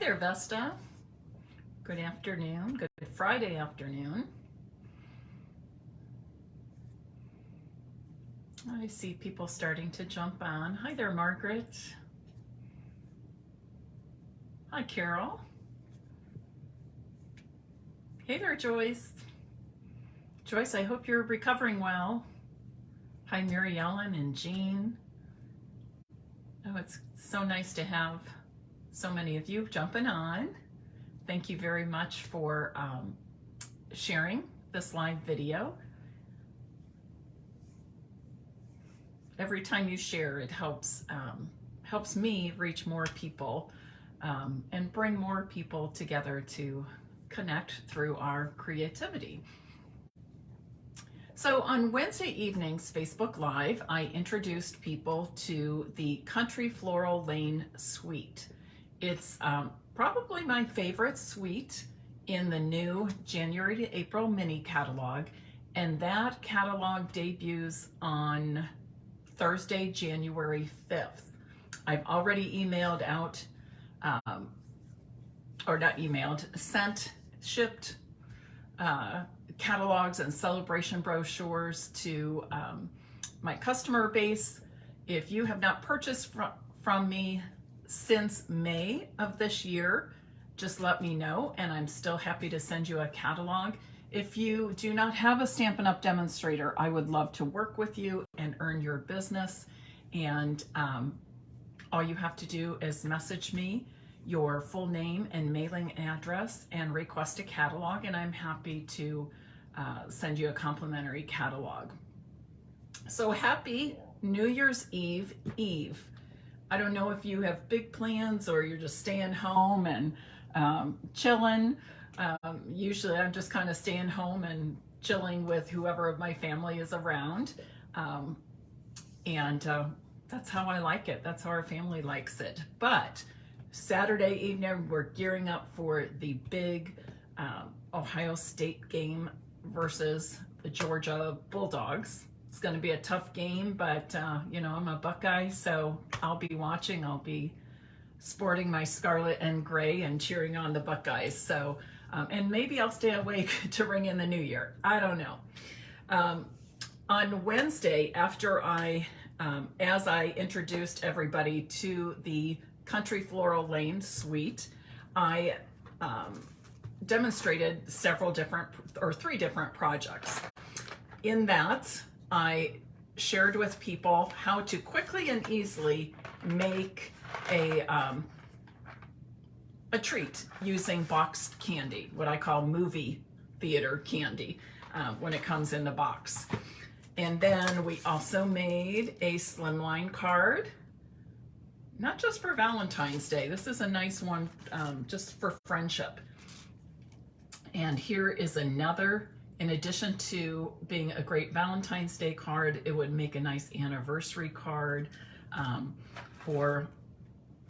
there, Vesta. Good afternoon. Good Friday afternoon. I see people starting to jump on. Hi there, Margaret. Hi, Carol. Hey there, Joyce. Joyce, I hope you're recovering well. Hi, Mary Ellen and Jean. Oh, it's so nice to have so many of you jumping on. Thank you very much for sharing this live video. Every time you share, it helps me reach more people and bring more people together to connect through our creativity. So on Wednesday evenings, Facebook Live, I introduced people to the Country Floral Lane Suite. It's probably my favorite suite in the new January to April mini catalog, and that catalog debuts on Thursday, January 5th. I've already emailed out, or not emailed, sent, shipped catalogs and celebration brochures to my customer base. If you have not purchased from me since May of this year, just let me know and I'm still happy to send you a catalog. If you do not have a Stampin' Up! Demonstrator, I would love to work with you and earn your business. And all you have to do is message me your full name and mailing address and request a catalog, and I'm happy to send you a complimentary catalog. So happy New Year's Eve. I don't know if you have big plans or you're just staying home and chilling. Usually I'm just kind of staying home and chilling with whoever of my family is around. That's how I like it. That's how our family likes it. But Saturday evening, we're gearing up for the big Ohio State game versus the Georgia Bulldogs. It's going to be a tough game, but you know, I'm a Buckeye, so I'll be watching. I'll be sporting my scarlet and gray and cheering on the Buckeyes. So, and maybe I'll stay awake to ring in the new year. I don't know. On Wednesday, after as I introduced everybody to the Country Floral Lane Suite, I demonstrated three different projects. In that, I shared with people how to quickly and easily make a treat using boxed candy, what I call movie theater candy, when it comes in the box. And then we also made a slimline card, not just for Valentine's Day. This is a nice one just for friendship. And here is another. In addition to being a great Valentine's Day card, it would make a nice anniversary card or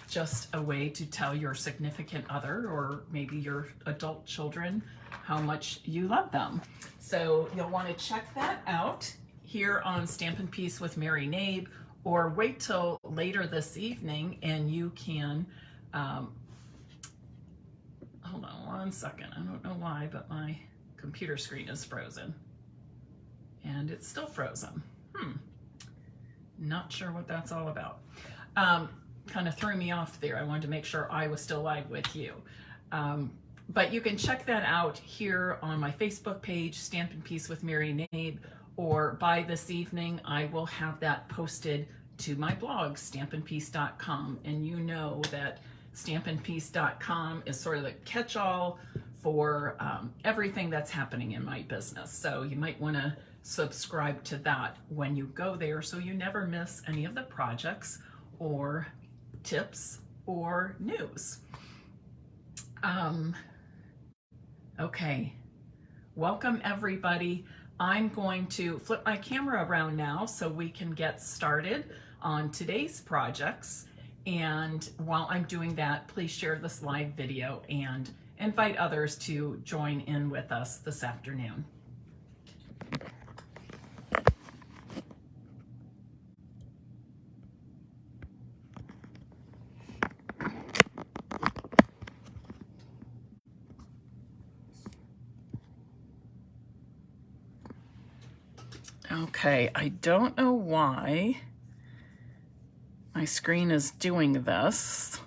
just a way to tell your significant other or maybe your adult children how much you love them. So you'll want to check that out here on Stampin' Piece with Mary Knabe, or wait till later this evening and you can, hold on one second. I don't know why, but my computer screen is frozen and it's still frozen. Not sure what that's all about. Kind of threw me off there. I wanted to make sure I was still live with you. But you can check that out here on my Facebook page, Stampin' Piece with Mary Knabe, or by this evening, I will have that posted to my blog, stampinpiece.com. And you know that stampinpiece.com is sort of the catch-all for everything that's happening in my business. So you might want to subscribe to that when you go there so you never miss any of the projects or tips or news. Okay, welcome everybody. I'm going to flip my camera around now so we can get started on today's projects. And while I'm doing that, please share this live video and invite others to join in with us this afternoon. Okay, I don't know why my screen is doing this.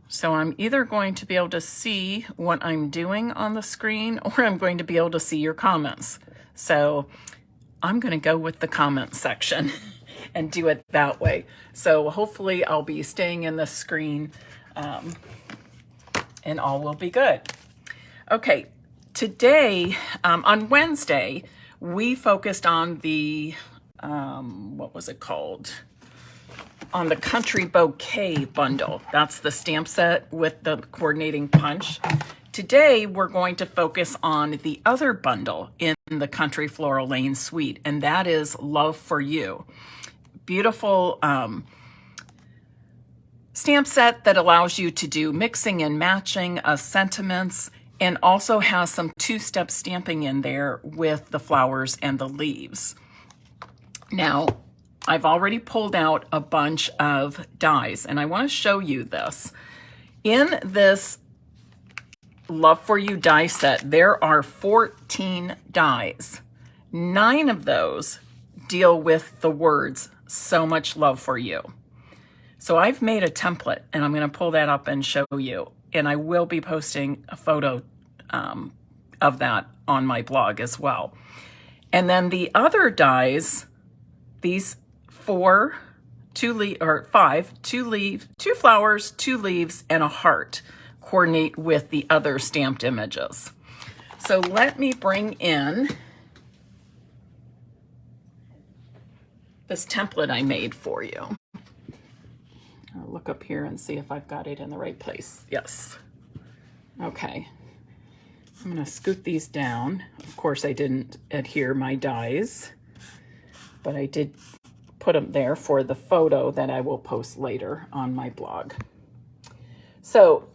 So I'm either going to be able to see what I'm doing on the screen, or I'm going to be able to see your comments. So I'm going to go with the comment section and do it that way. So hopefully I'll be staying in the screen and all will be good. Okay, today, on Wednesday, we focused on the, what was it called? On the Country Bouquet bundle. That's the stamp set with the coordinating punch. Today, we're going to focus on the other bundle in the Country Floral Lane suite, and that is Love for You. Beautiful stamp set that allows you to do mixing and matching of sentiments, and also has some two-step stamping in there with the flowers and the leaves. Now, I've already pulled out a bunch of dies, and I want to show you this. In this Love for You die set, there are 14 dies. 9 of those deal with the words, so much love for you. So I've made a template, and I'm going to pull that up and show you. And I will be posting a photo of that on my blog as well. And then the other dies, these 5, 2 flowers, 2 leaves, and a heart coordinate with the other stamped images. So let me bring in this template I made for you. I'll look up here and see if I've got it in the right place. Yes. Okay. I'm going to scoot these down. Of course, I didn't adhere my dies, but I did put them there for the photo that I will post later on my blog. So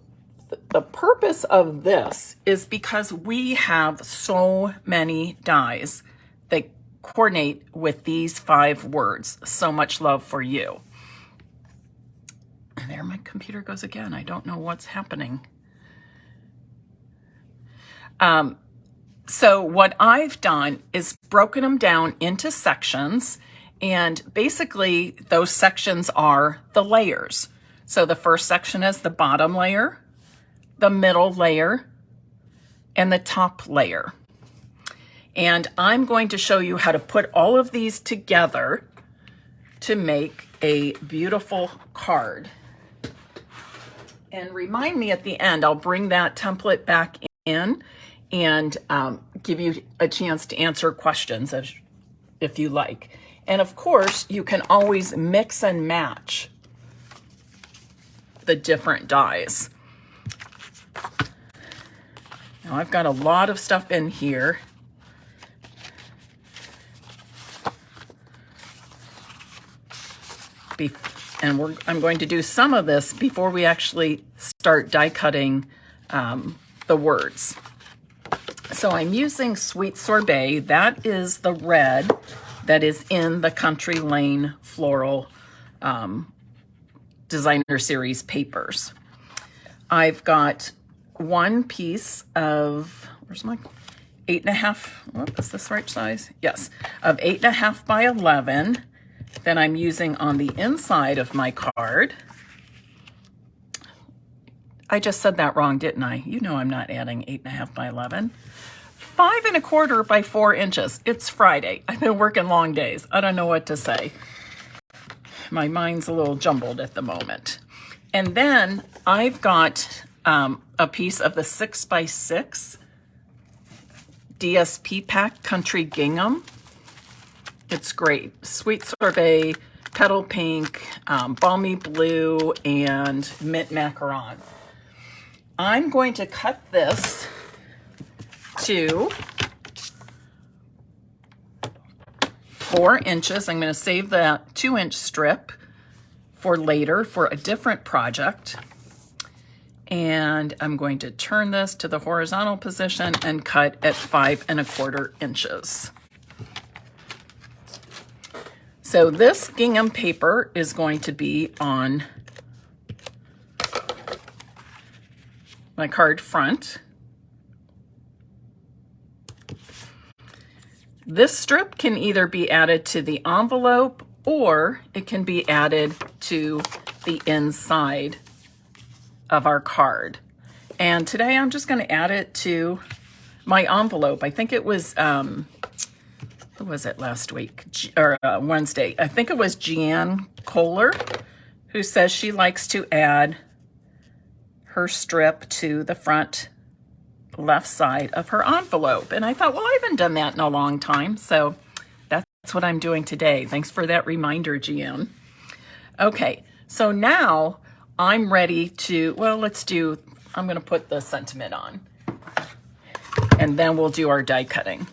the purpose of this is because we have so many dies that coordinate with these 5 words, so much love for you. And there my computer goes again. I don't know what's happening. So what I've done is broken them down into sections, and basically those sections are the layers. So the first section is the bottom layer, the middle layer, and the top layer. And I'm going to show you how to put all of these together to make a beautiful card. And remind me at the end, I'll bring that template back in and give you a chance to answer questions if you like. And of course, you can always mix and match the different dies. Now I've got a lot of stuff in here. And I'm going to do some of this before we actually start die cutting the words. So I'm using Sweet Sorbet. That is the red that is in the Country Lane Floral Designer Series papers. I've got one piece of, where's my 8.5, is this the right size? Yes, of 8.5 by 11 that I'm using on the inside of my card. I just said that wrong, didn't I? You know I'm not adding 8.5 by 11. 5 1/4 by 4 inches. It's Friday. I've been working long days. I don't know what to say. My mind's a little jumbled at the moment. And then I've got a piece of the 6 by 6 DSP pack Country Gingham. It's great. Sweet Sorbet, Petal Pink, Balmy Blue, and Mint Macaron. I'm going to cut this to 4 inches. I'm going to save that 2-inch strip for later for a different project. And I'm going to turn this to the horizontal position and cut at 5 1/4 inches. So this gingham paper is going to be on my card front. This strip can either be added to the envelope or it can be added to the inside of our card. And today I'm just going to add it to my envelope. I think it was, who was it last week? Wednesday. I think it was Jeanne Kohler who says she likes to add her strip to the front left side of her envelope. And I thought, well, I haven't done that in a long time. So that's what I'm doing today. Thanks for that reminder, Jeanne. Okay, so now I'm ready to, well, I'm going to put the sentiment on. And then we'll do our die cutting.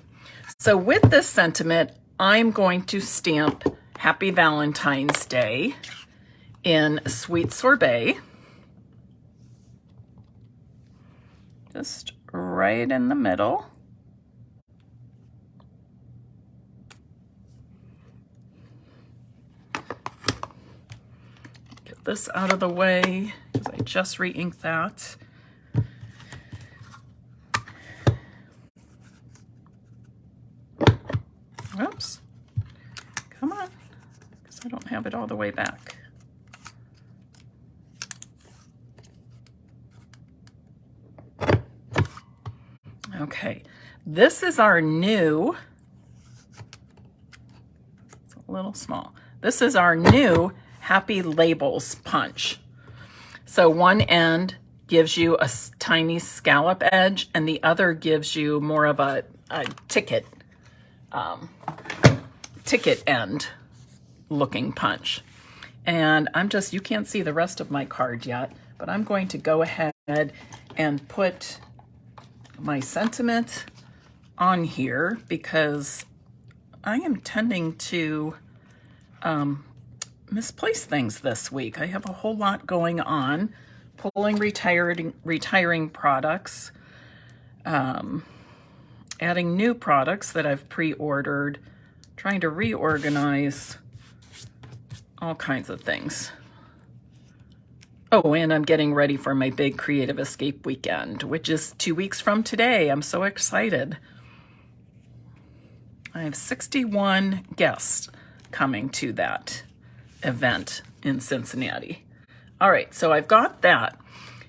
So with this sentiment, I'm going to stamp Happy Valentine's Day in Sweet Sorbet. Just right in the middle. Get this out of the way because I just re-inked that. Oops. Come on, because I don't have it all the way back. Okay, this is our new, it's a little small. This is our new Happy Labels punch. So one end gives you a tiny scallop edge and the other gives you more of a ticket end looking punch. And you can't see the rest of my card yet, but I'm going to go ahead and put my sentiment on here because I am tending to misplace things this week. I have a whole lot going on, pulling retiring products, adding new products that I've pre-ordered, trying to reorganize all kinds of things. Oh, and I'm getting ready for my big Creative Escape weekend, which is 2 weeks from today. I'm so excited. I have 61 guests coming to that event in Cincinnati. All right, so I've got that.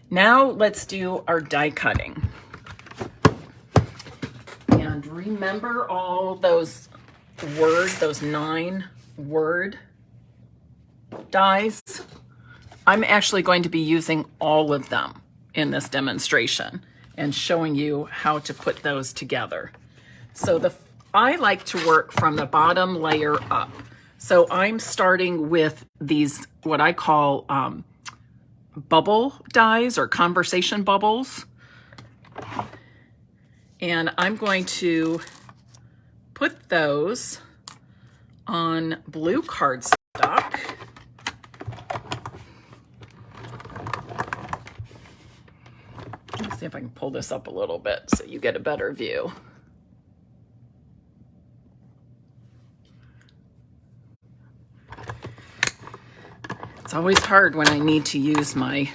Now let's do our die cutting. And remember all those 9 word dies? I'm actually going to be using all of them in this demonstration and showing you how to put those together. So I like to work from the bottom layer up. So I'm starting with these, what I call bubble dies or conversation bubbles. And I'm going to put those on blue cardstock. Let's see if I can pull this up a little bit so you get a better view. It's always hard when I need to use my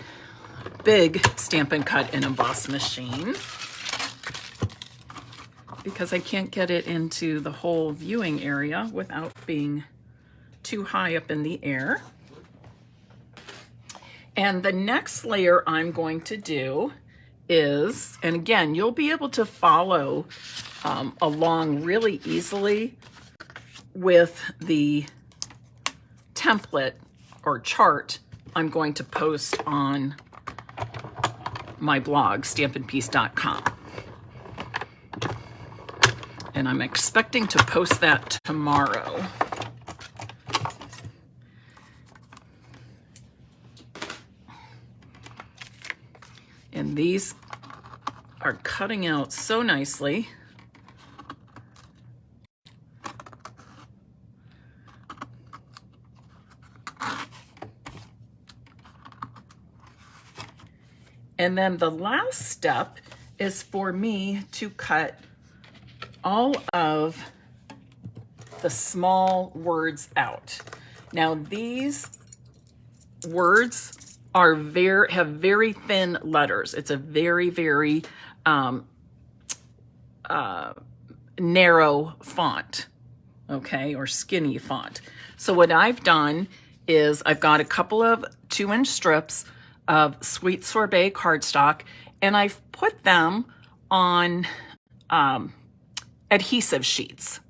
big Stampin' Cut and Emboss machine because I can't get it into the whole viewing area without being too high up in the air. And the next layer I'm going to do is, and again, you'll be able to follow along really easily with the template or chart I'm going to post on my blog, stampinpeace.com. And I'm expecting to post that tomorrow. And these are cutting out so nicely. And then the last step is for me to cut all of the small words out. Now these words are have very thin letters. It's a very, very narrow font, okay, or skinny font. So what I've done is I've got a couple of 2-inch strips of Sweet Sorbet cardstock, and I've put them on adhesive sheets,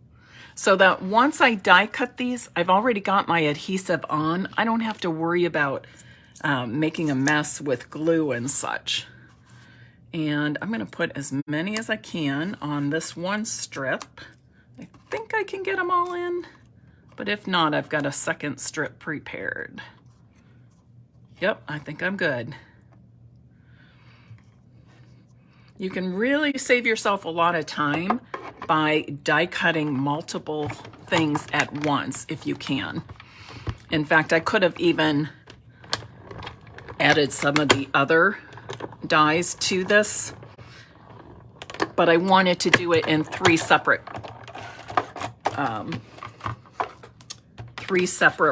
so that once I die cut these, I've already got my adhesive on. I don't have to worry about making a mess with glue and such. And I'm gonna put as many as I can on this one strip. I think I can get them all in, but if not, I've got a second strip prepared. Yep, I think I'm good. You can really save yourself a lot of time by die cutting multiple things at once if you can. In fact, I could have even added some of the other dies to this, but I wanted to do it in three separate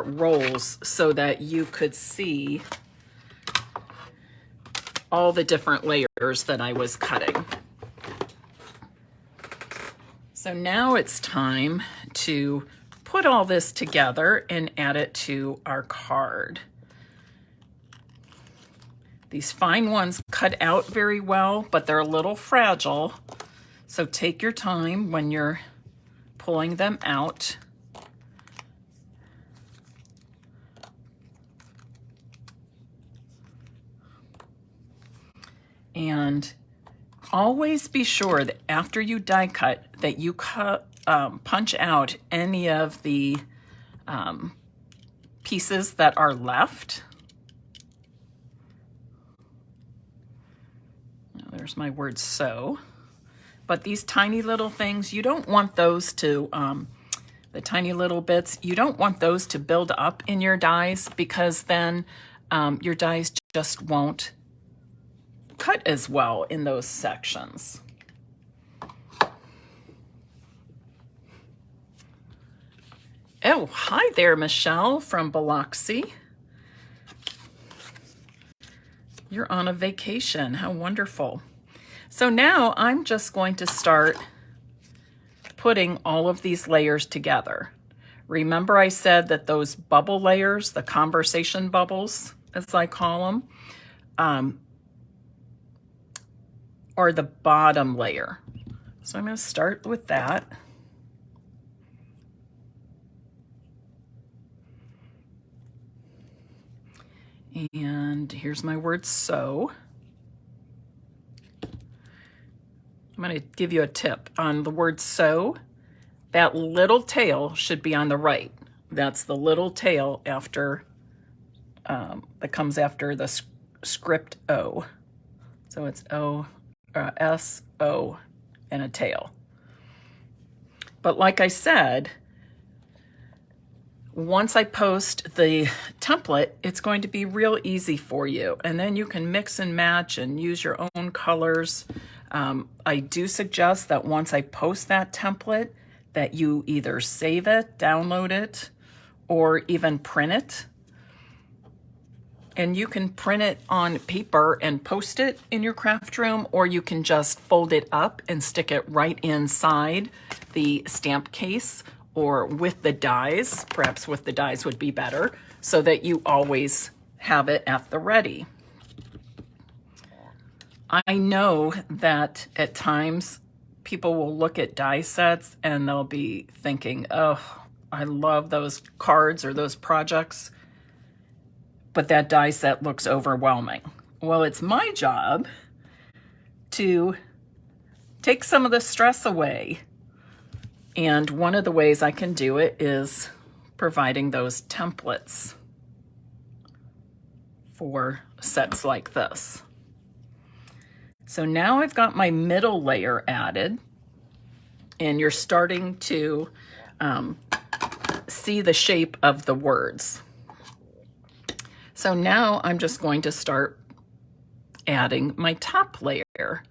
rolls so that you could see all the different layers that I was cutting. So now it's time to put all this together and add it to our card. These fine ones cut out very well, but they're a little fragile. So take your time when you're pulling them out. And always be sure that after you die cut that you punch out any of the pieces that are left. There's my word "so." But these tiny little things, you don't want those to, the tiny little bits, you don't want those to build up in your dies, because then your dies just won't cut as well in those sections. Oh, hi there, Michelle from Biloxi. You're on a vacation. How wonderful. So now I'm just going to start putting all of these layers together. Remember I said that those bubble layers, the conversation bubbles, as I call them, are the bottom layer. So I'm going to start with that. And here's my word "so." I'm going to give you a tip on the word "so." That little tail should be on the right. That's the little tail after that comes after the script O. So it's O, S, O, and a tail. But like I said, once I post the template, it's going to be real easy for you. And then you can mix and match and use your own colors. I do suggest that once I post that template, that you either save it, download it, or even print it. And you can print it on paper and post it in your craft room, or you can just fold it up and stick it right inside the stamp case, or with the dies. Perhaps with the dies would be better, so that you always have it at the ready. I know that at times people will look at die sets and they'll be thinking, oh, I love those cards or those projects, but that die set looks overwhelming. Well, it's my job to take some of the stress away. And one of the ways I can do it is providing those templates for sets like this. So now I've got my middle layer added, and you're starting to see the shape of the words. So now I'm just going to start adding my top layer.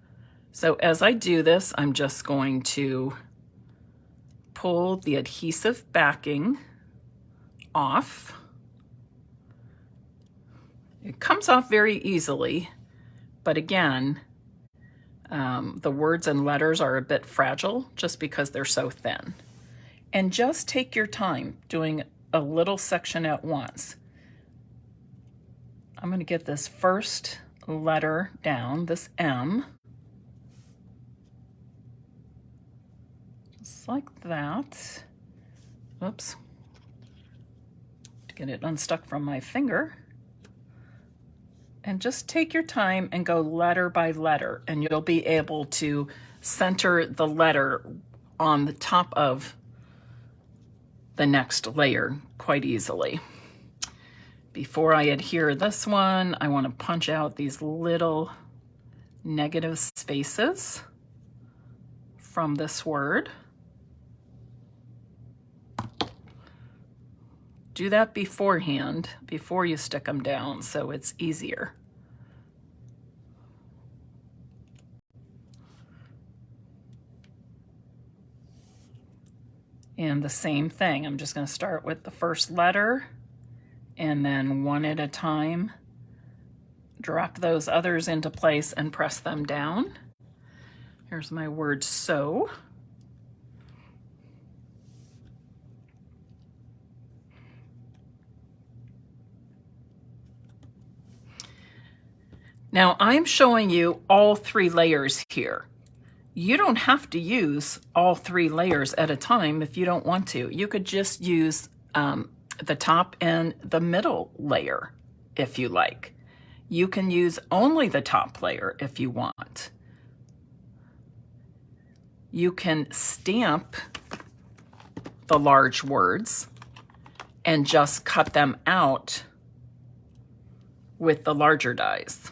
So as I do this, I'm just going to pull the adhesive backing off. It comes off very easily, but again, The words and letters are a bit fragile just because they're so thin. And just take your time doing a little section at once. I'm going to get this first letter down, this M. Just like that. Oops. To get it unstuck from my finger. And just take your time and go letter by letter, and you'll be able to center the letter on the top of the next layer quite easily. Before I adhere this one, I want to punch out these little negative spaces from this word. Do that beforehand, before you stick them down, so it's easier. And the same thing, I'm just going to start with the first letter, and then one at a time, drop those others into place and press them down. Here's my word so. Now I'm showing you all 3 layers here. You don't have to use all 3 layers at a time if you don't want to. You could just use the top and the middle layer if you like. You can use only the top layer if you want. You can stamp the large words and just cut them out with the larger dies.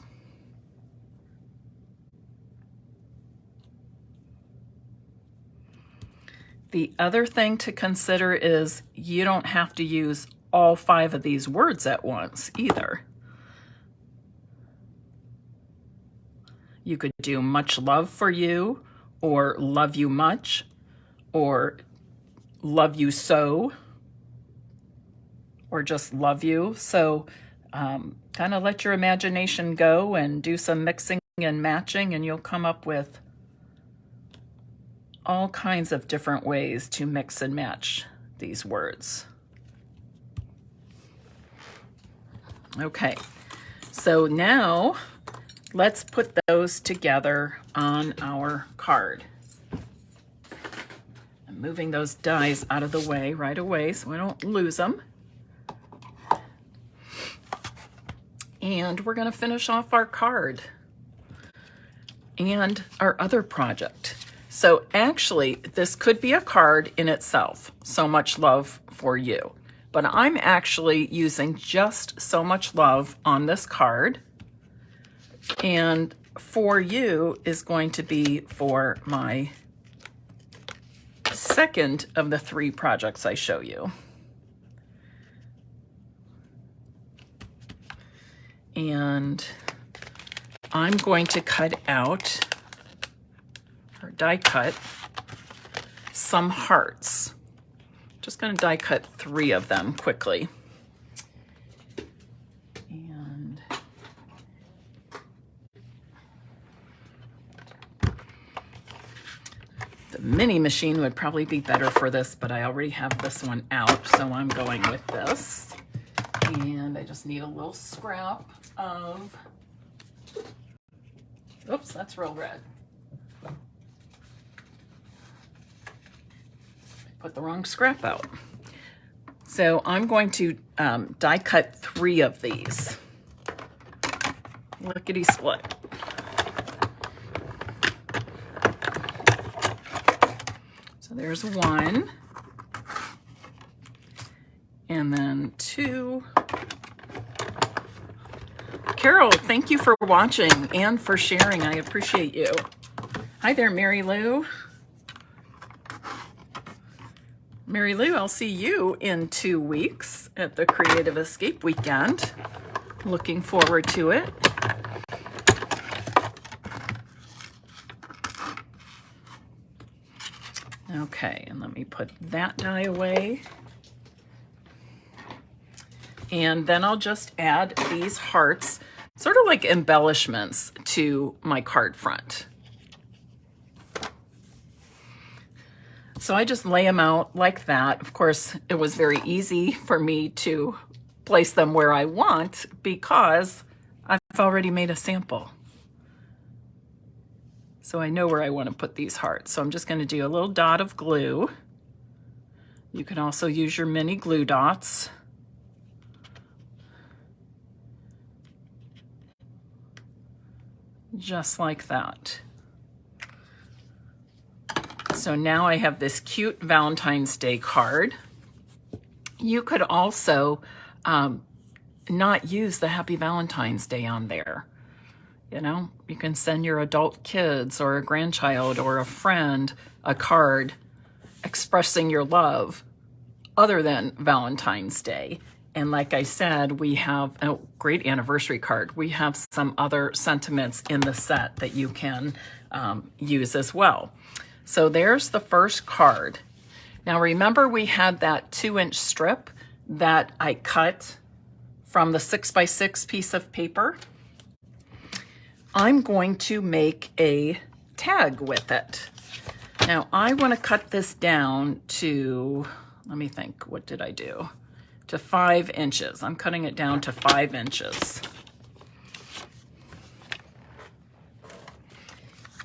The other thing to consider is you don't have to use all 5 of these words at once either. You could do much love for you, or love you much, or love you so, or just love you. So kind of let your imagination go and do some mixing and matching, and you'll come up with all kinds of different ways to mix and match these words. Okay, so now let's put those together on our card. I'm moving those dies out of the way right away so we don't lose them. And we're going to finish off our card and our other project. So actually, this could be a card in itself, so much love for you. But I'm actually using just so much love on this card. And for you is going to be for my second of the 3 projects I show you. And I'm going to cut out, or die cut, some hearts. Just going to die cut 3 of them quickly. And the mini machine would probably be better for this, but I already have this one out, so I'm going with this. And I just need a little scrap of, oops, that's real red. Put the wrong scrap out. So I'm going to die cut 3 of these. Lickety split. So there's 1. And then 2. Carol, thank you for watching and for sharing. I appreciate you. Hi there, Mary Lou. Mary Lou, I'll see you in 2 weeks at the Creative Escape Weekend. Looking forward to it. Okay, and let me put that die away. And then I'll just add these hearts, sort of like embellishments to my card front. So I just lay them out like that. Of course, it was very easy for me to place them where I want because I've already made a sample. So I know where I want to put these hearts. So I'm just going to do a little dot of glue. You can also use your mini glue dots. Just like that. So now I have this cute Valentine's Day card. You could also not use the Happy Valentine's Day on there. You know, you can send your adult kids or a grandchild or a friend a card expressing your love other than Valentine's Day. And like I said, we have a great anniversary card. We have some other sentiments in the set that you can use as well. So there's the first card. Now remember we had that 2-inch strip that I cut from the 6x6 piece of paper? I'm going to make a tag with it. Now I want to cut this down to, let me think, what did I do? To 5 inches. I'm cutting it down to 5 inches.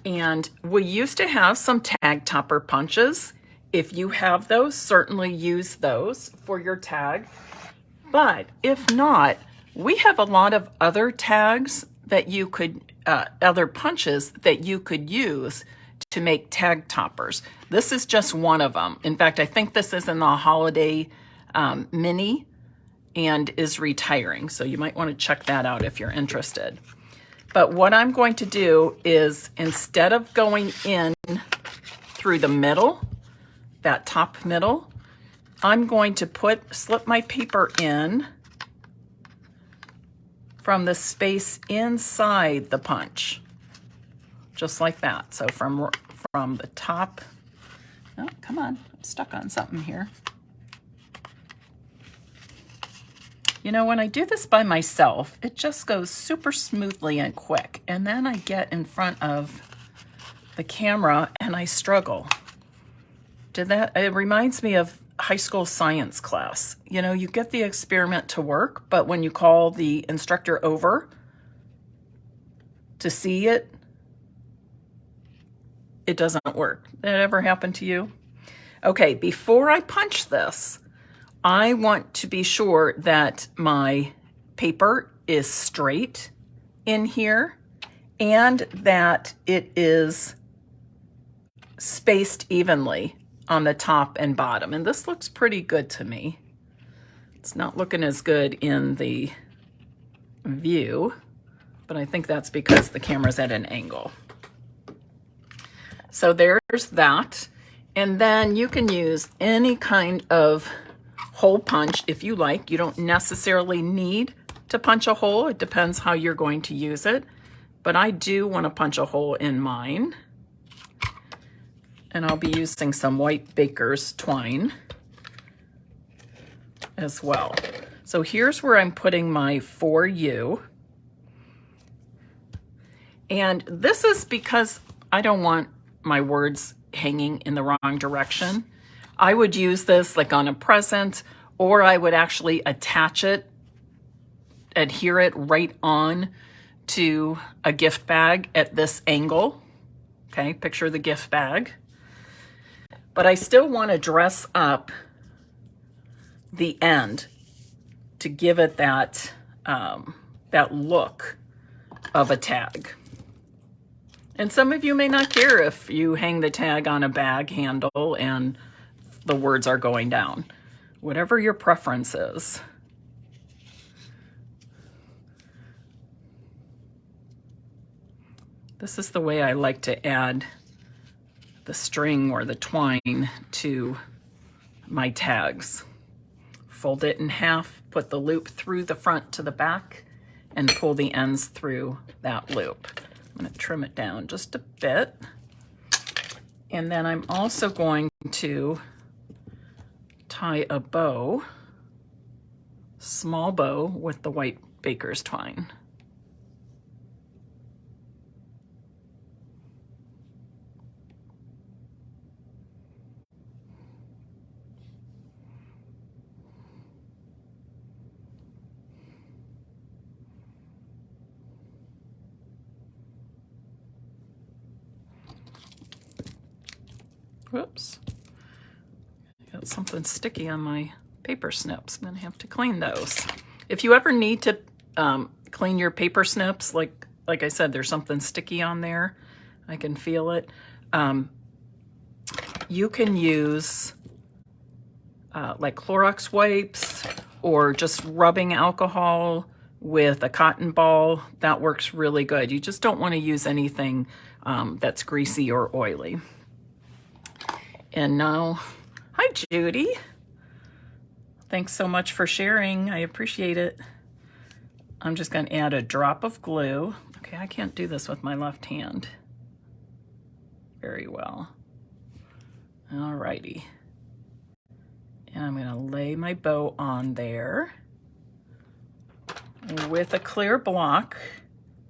And we used to have some tag topper punches. If you have those, certainly use those for your tag. But if not, we have a lot of other tags that you could, other punches that you could use to make tag toppers. This is just one of them. In fact, I think this is in the holiday mini and is retiring. So you might want to check that out if you're interested. But what I'm going to do is, instead of going in through the middle, that top middle, I'm going to slip my paper in from the space inside the punch, just like that. So from the top, oh, come on, I'm stuck on something here. You know, when I do this by myself, it just goes super smoothly and quick. And then I get in front of the camera and I struggle. It reminds me of high school science class. You know, you get the experiment to work, but when you call the instructor over to see it, it doesn't work. Did that ever happen to you? Okay, before I punch this, I want to be sure that my paper is straight in here and that it is spaced evenly on the top and bottom. And this looks pretty good to me. It's not looking as good in the view, but I think that's because the camera's at an angle. So there's that. And then you can use any kind of hole punch if you like. You don't necessarily need to punch a hole. It depends how you're going to use it. But I do want to punch a hole in mine. And I'll be using some white baker's twine as well. So here's where I'm putting my For You. And this is because I don't want my words hanging in the wrong direction. I would use this like on a present, or I would actually attach it, adhere it right on to a gift bag at this angle. Okay, picture the gift bag. But I still want to dress up the end to give it that, that look of a tag. And some of you may not care if you hang the tag on a bag handle and the words are going down. Whatever your preference is. This is the way I like to add the string or the twine to my tags. Fold it in half, put the loop through the front to the back, and pull the ends through that loop. I'm going to trim it down just a bit. And then I'm also going to tie a bow, small bow, with the white baker's twine. Whoops. Got something sticky on my paper snips. I'm gonna have to clean those. If you ever need to clean your paper snips, like I said, there's something sticky on there. I can feel it. You can use like Clorox wipes or just rubbing alcohol with a cotton ball. That works really good. You just don't want to use anything that's greasy or oily. And now, hi Judy. Thanks so much for sharing. I appreciate it. I'm just going to add a drop of glue. Okay, I can't do this with my left hand very well. Alrighty. And I'm going to lay my bow on there with a clear block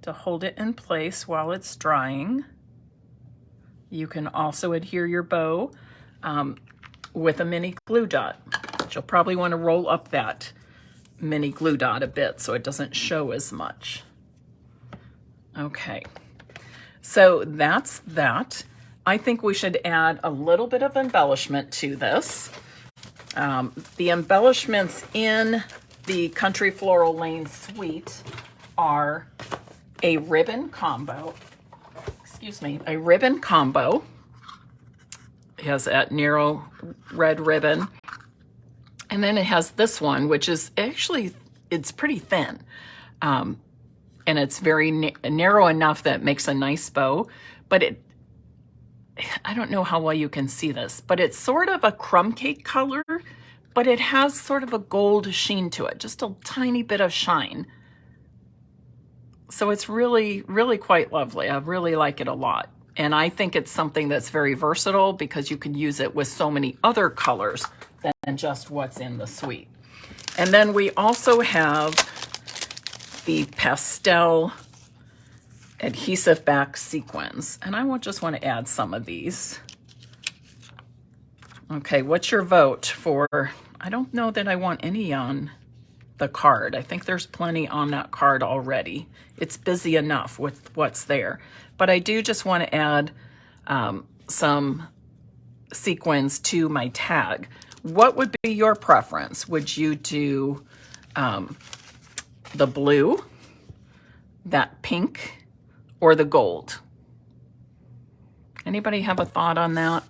to hold it in place while it's drying. You can also adhere your bow with a mini glue dot. You'll probably want to roll up that mini glue dot a bit so it doesn't show as much. Okay, so that's that. I think we should add a little bit of embellishment to this. The embellishments in the Country Floral Lane suite are a ribbon combo. Excuse me, a ribbon combo. It has that narrow red ribbon. And then it has this one, which is actually, it's pretty thin. And it's very narrow enough that it makes a nice bow. But I don't know how well you can see this, but it's sort of a crumb cake color, but it has sort of a gold sheen to it, just a tiny bit of shine. So it's really, really quite lovely. I really like it a lot. And I think it's something that's very versatile because you can use it with so many other colors than just what's in the suite. And then we also have the pastel adhesive back sequins. And I just want to add some of these. Okay, what's your vote for, I don't know that I want any on the card. I think there's plenty on that card already. It's busy enough with what's there. But I do just want to add some sequins to my tag. What would be your preference? Would you do the blue, that pink, or the gold? Anybody have a thought on that?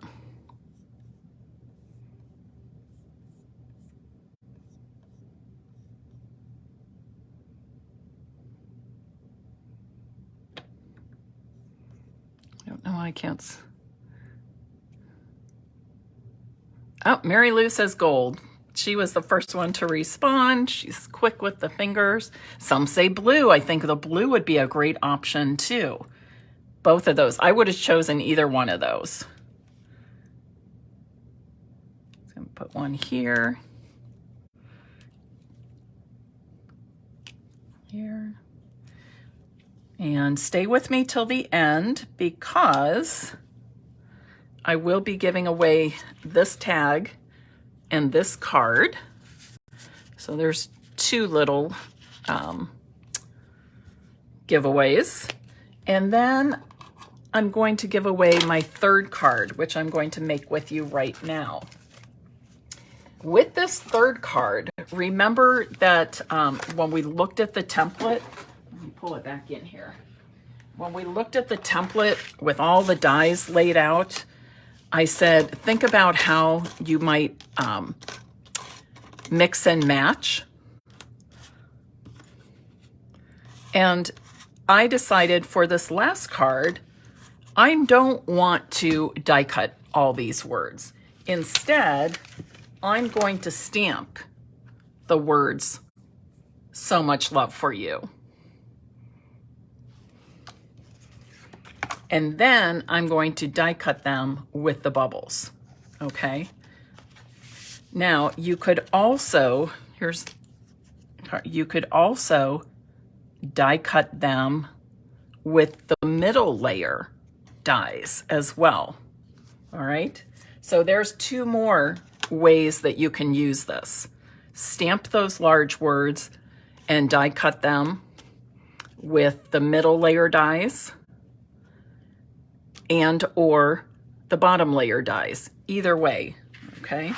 I don't know, I can't. Oh, Mary Lou says gold. She was the first one to respond. She's quick with the fingers. Some say blue. I think the blue would be a great option too. Both of those. I would have chosen either one of those. So I'm going to put one here. Here. And stay with me till the end because I will be giving away this tag and this card. So there's two little giveaways. And then I'm going to give away my third card, which I'm going to make with you right now. With this third card, remember that when we looked at the template, let me pull it back in here. When we looked at the template with all the dies laid out, I said, think about how you might mix and match. And I decided for this last card, I don't want to die cut all these words. Instead, I'm going to stamp the words, "So much love for you." And then I'm going to die cut them with the bubbles, okay? Now, you could also, you could also die cut them with the middle layer dies as well, all right? So there's two more ways that you can use this. Stamp those large words and die cut them with the middle layer dies, and or the bottom layer dies, either way, okay?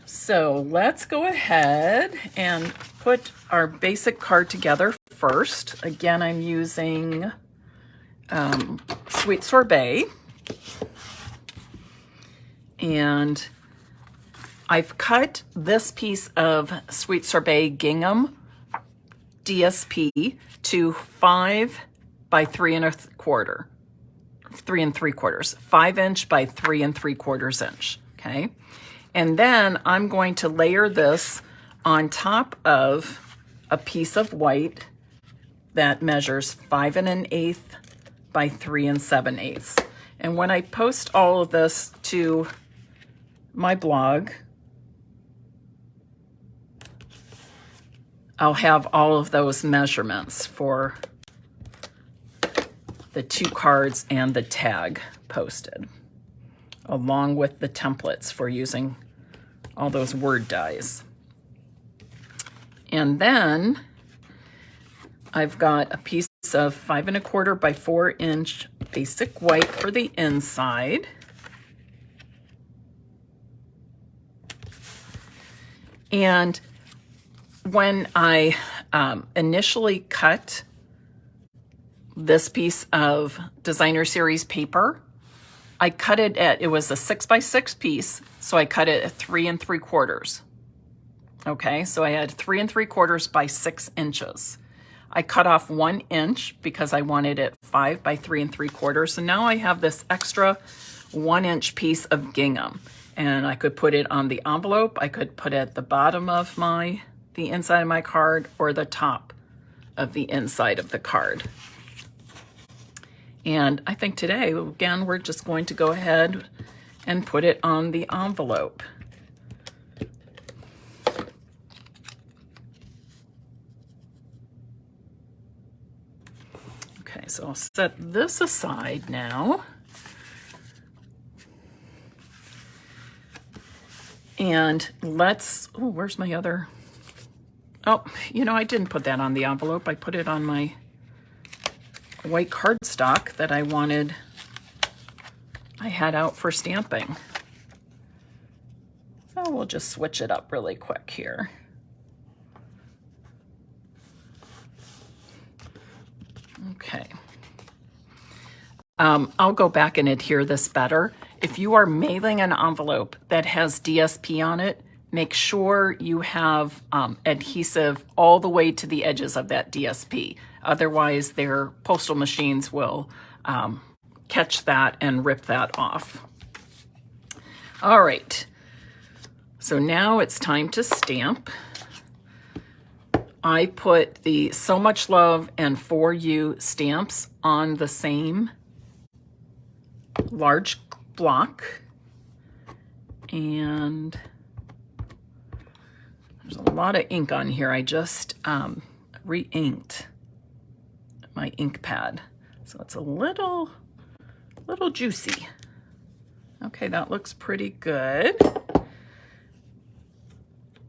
So let's go ahead and put our basic card together first. Again, I'm using Sweet Sorbet. And I've cut this piece of Sweet Sorbet gingham DSP to 5 by 3 3/4, 3 3/4, 5" by 3 3/4 inch, okay? And then I'm going to layer this on top of a piece of white that measures 5 1/8 by 3 7/8. And when I post all of this to my blog, I'll have all of those measurements for the 2 cards and the tag posted, along with the templates for using all those word dies. And then I've got a piece of 5 1/4 by 4" basic white for the inside. And when I initially cut this piece of designer series paper, I cut it at, it was a 6 by 6 piece, so I cut it at 3 3/4. Okay, so I had 3 3/4 by 6 inches. I cut off 1 inch because I wanted it 5 by 3 3/4. So now I have this extra 1 inch piece of gingham, and I could put it on the envelope. I could put it at the bottom of the inside of my card, or the top of the inside of the card. And I think today, again, we're just going to go ahead and put it on the envelope. Okay, so I'll set this aside now. And let's, oh, where's my other? Oh, you know, I didn't put that on the envelope. I put it on my white cardstock that I had out for stamping. So we'll just switch it up really quick here. Okay. I'll go back and adhere this better. If you are mailing an envelope that has DSP on it, make sure you have adhesive all the way to the edges of that DSP. Otherwise, their postal machines will catch that and rip that off. All right, so now it's time to stamp. I put the So Much Love and For You stamps on the same large block, and there's a lot of ink on here. I just re-inked my ink pad, so it's a little juicy. Okay, that looks pretty good.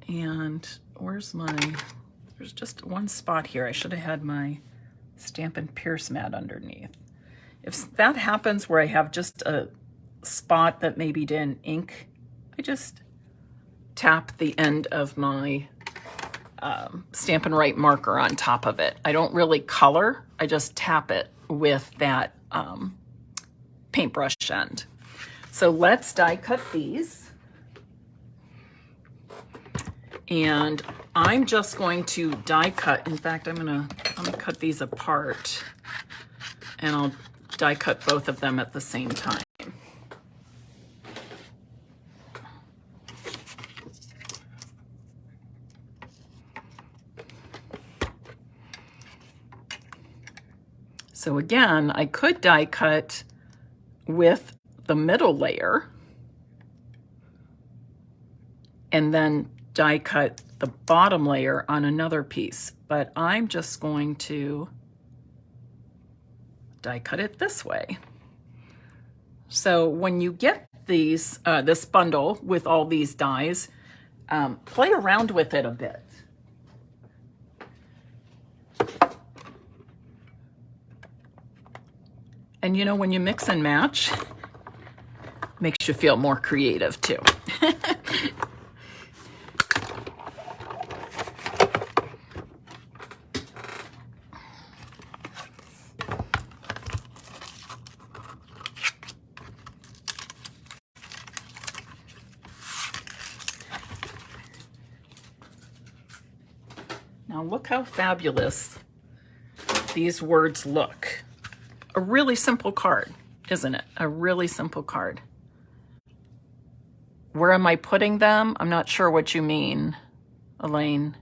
And there's just one spot here. I should have had my Stampin' Pierce mat underneath. If that happens where I have just a spot that maybe didn't ink, I just tap the end of my Stampin' Right marker on top of it. I don't really color, I just tap it with that paintbrush end. So let's die cut these. And I'm just going to die cut. In fact, I'm gonna cut these apart, and I'll die cut both of them at the same time. So again, I could die cut with the middle layer and then die cut the bottom layer on another piece, but I'm just going to die cut it this way. So when you get these, this bundle with all these dies, play around with it a bit. And you know, when you mix and match, makes you feel more creative too. Now look how fabulous these words look. A really simple card, isn't it? A really simple card. Where am I putting them? I'm not sure what you mean, Elaine.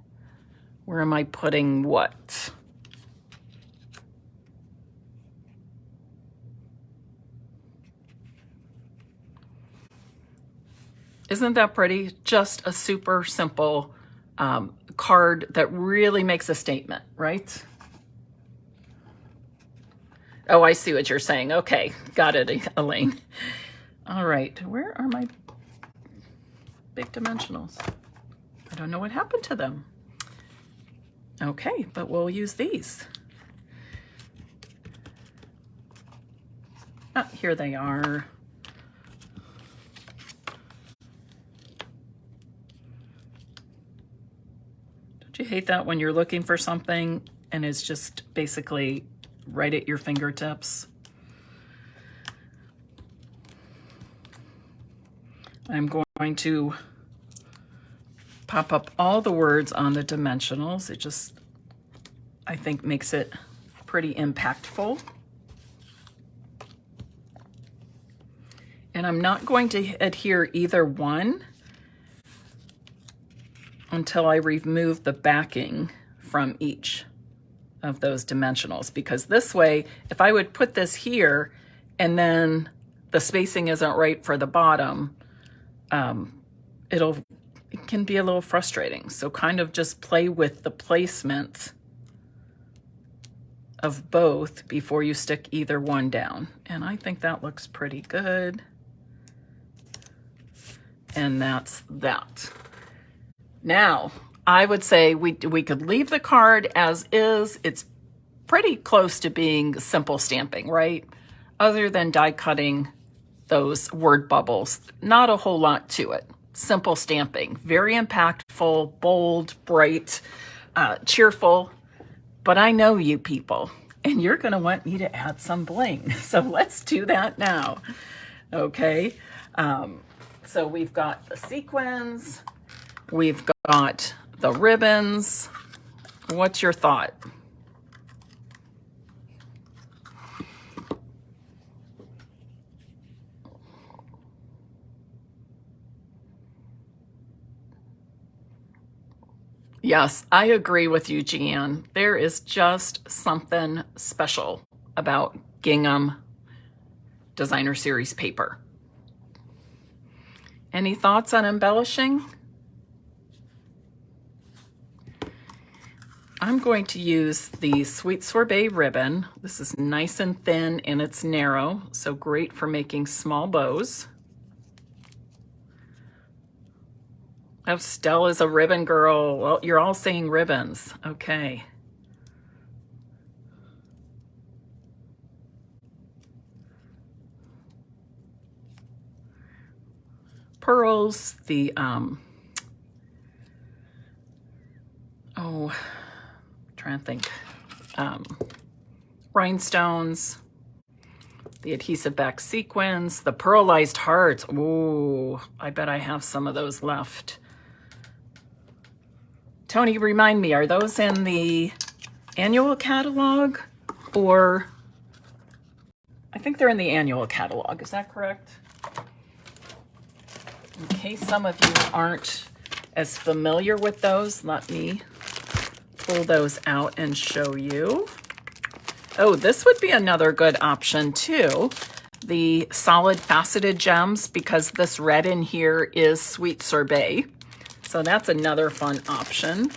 Where am I putting what? Isn't that pretty? Just a super simple card that really makes a statement, right? Oh, I see what you're saying. Okay, got it, Elaine. All right, where are my big dimensionals? I don't know what happened to them. Okay, but we'll use these. Ah, here they are. Don't you hate that when you're looking for something and it's just basically right at your fingertips? I'm going to pop up all the words on the dimensionals. It just, I think, makes it pretty impactful. And I'm not going to adhere either one until I remove the backing from each of those dimensionals, because this way, if I would put this here and then the spacing isn't right for the bottom, it can be a little frustrating. So kind of just play with the placement of both before you stick either one down. And I think that looks pretty good. And that's that. Now, I would say we could leave the card as is. It's pretty close to being simple stamping, right? Other than die cutting those word bubbles. Not a whole lot to it. Simple stamping. Very impactful, bold, bright, cheerful. But I know you people, and you're going to want me to add some bling. So let's do that now. Okay. So we've got the sequins. We've got the ribbons. What's your thought? Yes, I agree with you, Jeanne. There is just something special about gingham designer series paper. Any thoughts on embellishing? I'm going to use the Sweet Sorbet ribbon. This is nice and thin and it's narrow, so great for making small bows. Oh, Stella's a ribbon girl. Well, you're all saying ribbons. Okay. Pearls, the, trying to think, rhinestones, the adhesive back sequins, the pearlized hearts. Ooh, I bet I have some of those left. Tony, remind me, are those in the annual catalog or? I think they're in the annual catalog. Is that correct? In case some of you aren't as familiar with those, let me pull those out and show you. Oh, this would be another good option too. The solid faceted gems, because this red in here is Sweet Sorbet. So that's another fun option.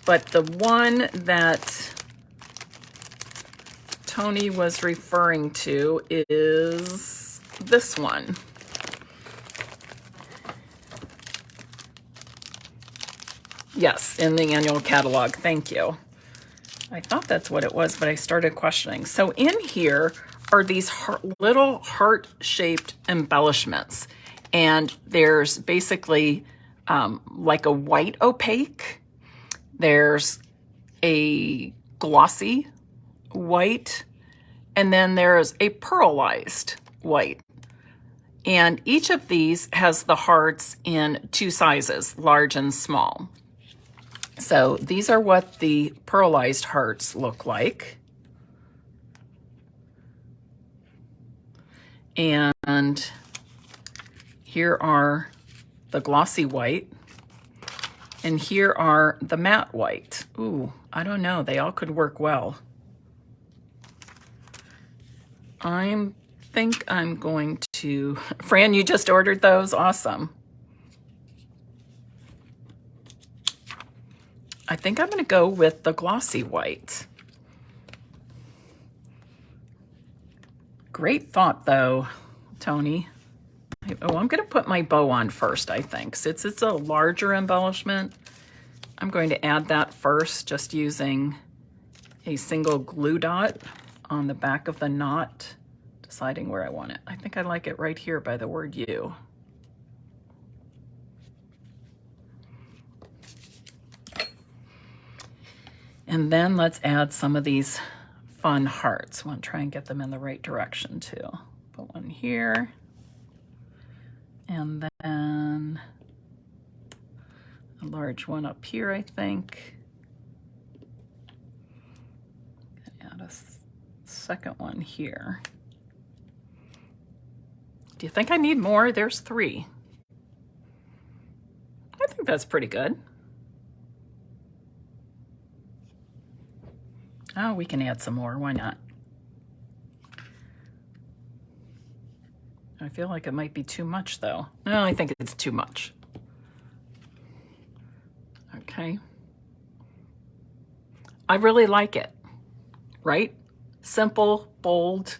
But the one that Tony was referring to is this one. Yes, in the annual catalog. Thank you. I thought that's what it was, but I started questioning. So in here are these little heart-shaped embellishments. And there's basically like a white opaque, there's a glossy white, and then there's a pearlized white. And each of these has the hearts in 2 sizes, large and small. So these are what the pearlized hearts look like. And here are the glossy white. And here are the matte white. Ooh, I don't know, they all could work well. I think I'm going to, Fran, you just ordered those? Awesome. I think I'm gonna go with the glossy white. Great thought though, Tony. Oh, I'm gonna put my bow on first, I think. Since it's a larger embellishment, I'm going to add that first, just using a single glue dot on the back of the knot, deciding where I want it. I think I like it right here by the word you. And then let's add some of these fun hearts. I want to try and get them in the right direction too. Put one here. And then a large one up here, I think. Add a second one here. Do you think I need more? There's 3. I think that's pretty good. Oh, we can add some more. Why not? I feel like it might be too much though. No, I think it's too much. Okay. I really like it, right? Simple, bold,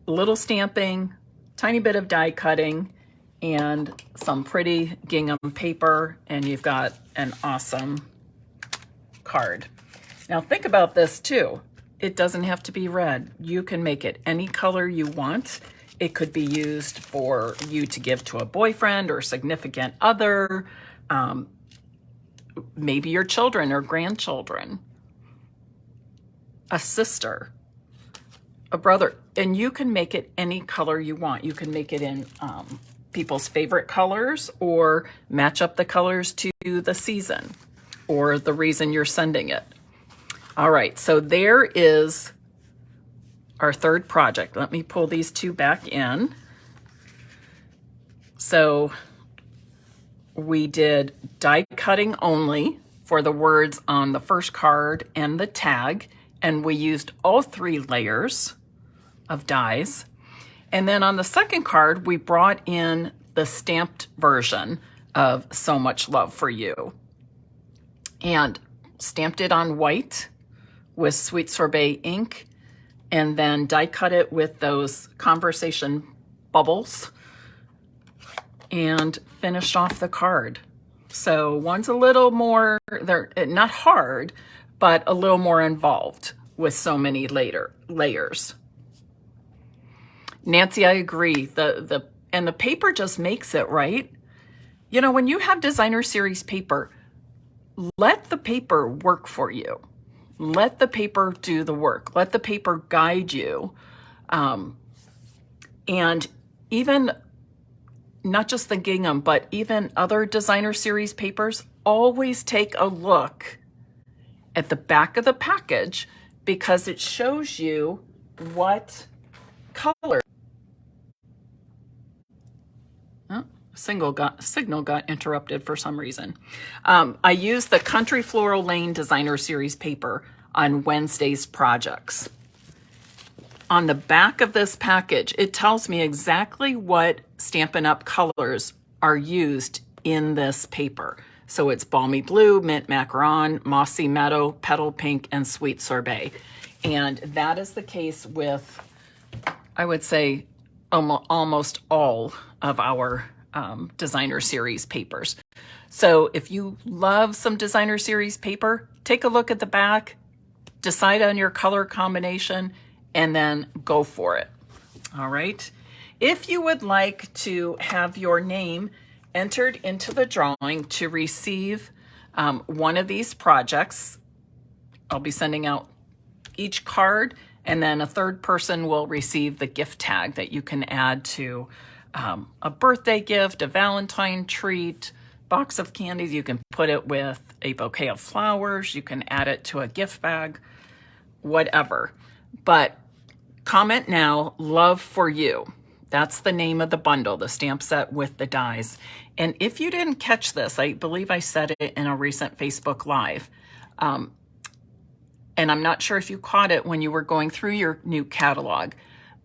little stamping, tiny bit of die cutting, and some pretty gingham paper, and you've got an awesome card. Now think about this too. It doesn't have to be red. You can make it any color you want. It could be used for you to give to a boyfriend or significant other, maybe your children or grandchildren, a sister, a brother, and you can make it any color you want. You can make it in people's favorite colors or match up the colors to the season or the reason you're sending it. All right, so there is our third project. Let me pull these 2 back in. So we did die cutting only for the words on the first card and the tag, and we used all 3 layers of dies. And then on the second card, we brought in the stamped version of So Much Love for You and stamped it on white with Sweet Sorbet ink, and then die cut it with those conversation bubbles and finished off the card. So one's a little more, they're not hard, but a little more involved with so many layers. Nancy, I agree. And the paper just makes it, right? You know, when you have designer series paper, let the paper work for you. Let the paper do the work. Let the paper guide you. And even not just the gingham, but even other designer series papers, always take a look at the back of the package because it shows you what color. Oh, signal got interrupted for some reason. I used the Country Floral Lane Designer Series paper on Wednesday's projects. On the back of this package, it tells me exactly what Stampin' Up! Colors are used in this paper. So it's Balmy Blue, Mint Macaron, Mossy Meadow, Petal Pink, and Sweet Sorbet. And that is the case with, I would say, almost all of our designer series papers. So if you love some designer series paper, take a look at the back, decide on your color combination, and then go for it. All right. If you would like to have your name entered into the drawing to receive one of these projects, I'll be sending out each card, and then a third person will receive the gift tag that you can add to a birthday gift, a Valentine treat, box of candies. You can put it with a bouquet of flowers. You can add it to a gift bag, whatever. But comment now, love for you. That's the name of the bundle, the stamp set with the dies. And if you didn't catch this, I believe I said it in a recent Facebook Live. And I'm not sure if you caught it when you were going through your new catalog,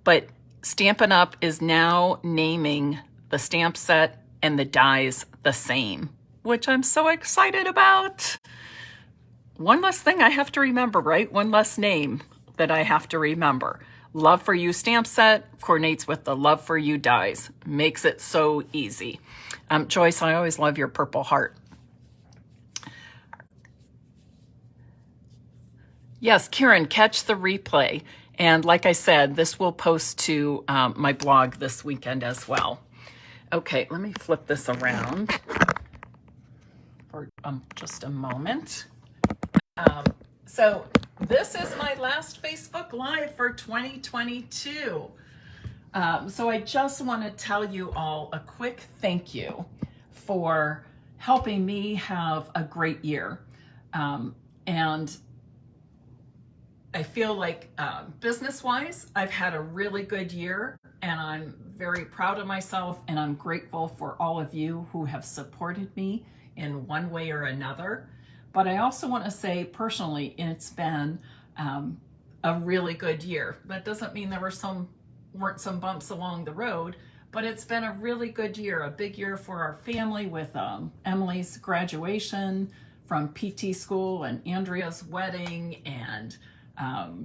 but Stampin' Up! Is now naming the stamp set and the dies the same, which I'm so excited about. One less thing I have to remember, right? One less name that I have to remember. Love for You stamp set coordinates with the Love for You dies. Makes it so easy. Joyce, I always love your purple heart. Yes, Karen, catch the replay. And like I said, this will post to my blog this weekend as well. Okay, let me flip this around for just a moment. So this is my last Facebook Live for 2022. So I just want to tell you all a quick thank you for helping me have a great year. And I feel like business-wise, I've had a really good year, and I'm very proud of myself, and I'm grateful for all of you who have supported me in one way or another. But I also want to say personally, it's been a really good year. That doesn't mean there weren't some bumps along the road, but it's been a really good year, a big year for our family with Emily's graduation from PT school and Andrea's wedding, and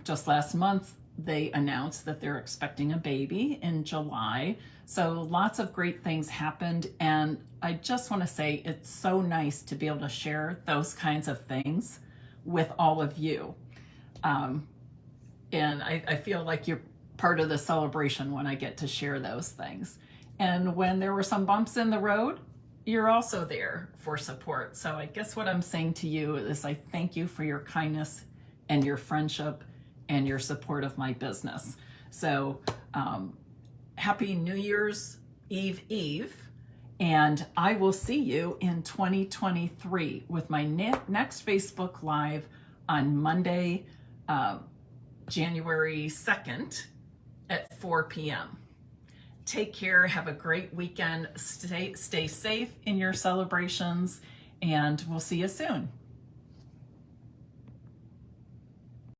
just last month they announced that they're expecting a baby in July. So lots of great things happened, and I just want to say it's so nice to be able to share those kinds of things with all of you. And I feel like you're part of the celebration when I get to share those things. And when there were some bumps in the road, you're also there for support. So I guess what I'm saying to you is I thank you for your kindness and your friendship and your support of my business. So happy New Year's Eve, and I will see you in 2023 with my next Facebook Live on Monday, January 2nd at 4 p.m. Take care, have a great weekend, stay safe in your celebrations, and we'll see you soon.